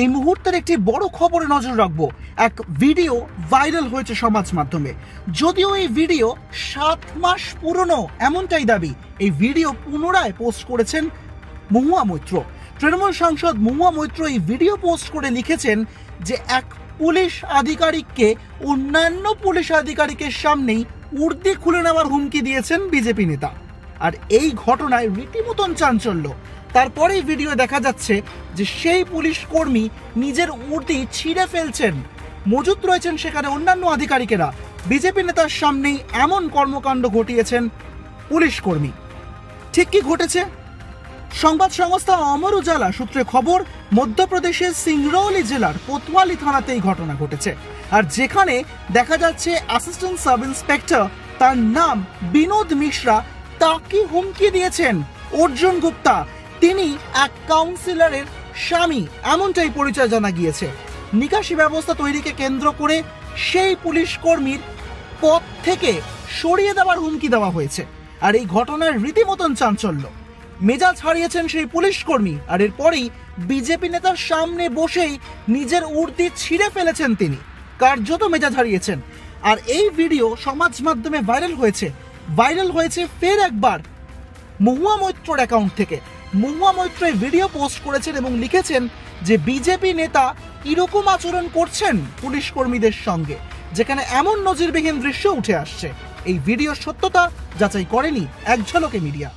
এই মুহূর্তের একটি বড় খবরে নজর রাখবো। এক ভিডিও ভাইরাল হয়েছে সমাজ মাধ্যমে। যদিও এই ভিডিও 7 মাস পুরনো এমনটাই দাবি। এই ভিডিও পুনরায় পোস্ট করেছেন মহুয়া মৈত্র। তৃণমূল সাংসদ মহুয়া মৈত্র এই ভিডিও পোস্ট করে লিখেছেন যে এক পুলিশ আধিকারিককে অন্যান্য পুলিশ আধিকারিকের সামনেই উর্দি খুলে নেওয়ার হুমকি দিয়েছেন বিজেপি নেতা। আর এই ঘটনায় রীতিমতন চাঞ্চল্য। তারপরেই ভিডিও দেখা যাচ্ছে যে সেই পুলিশ কর্মী নিজের উর্দি ছিঁড়ে ফেলছেন। মজুদ রয়েছেন সেখানে অন্যান্য আধিকারিকেরা। বিজেপি নেতার সামনেই এমন কর্মকাণ্ড ঘটিয়েছেন পুলিশ কর্মী। ঠিক কি ঘটেছে? সংবাদ সংস্থা অমর উজালা সূত্রে খবর, মধ্যপ্রদেশের সিংরৌলি জেলার কোতওয়ালি থানাতে এই ঘটনা ঘটেছে। আর যেখানে দেখা যাচ্ছে অ্যাসিস্ট্যান্ট সাব ইন্সপেক্টর, তার নাম বিনোদ মিশ্রা, তাকে হুমকি দিয়েছেন অর্জুন গুপ্তা। তিনি এক কাউন্সিলরের স্বামী, এমনটাই পরিচয় জানা গিয়েছে। নিকাশি ব্যবস্থা তৈরিকে কেন্দ্র করে সেই পুলিশ কর্মীর পদ থেকে সরিয়ে দেওয়ার হুমকি দেওয়া হয়েছে। আর এই ঘটনার রীতিমতন চাঞ্চল্য। মেজাজ হারিয়েছেন সেই পুলিশ কর্মী। আর এরপরেই বিজেপি নেতার সামনে বসেই নিজের উর্দি ছিঁড়ে ফেলেছেন তিনি। কার্যত মেজাজ হারিয়েছেন। আর এই ভিডিও সমাজ মাধ্যমে ভাইরাল হয়েছে ফের একবার মহুয়া মৈত্রর অ্যাকাউন্ট থেকে। মহুয়া মৈত্র এই ভিডিও পোস্ট করেছেন এবং লিখেছেন যে বিজেপি নেতা কিরকম আচরণ করছেন পুলিশ কর্মীদের সঙ্গে, যেখানে এমন নজিরবিহীন দৃশ্য উঠে আসছে। এই ভিডিওর সত্যতা যাচাই করেনি এক ঝলকে মিডিয়া।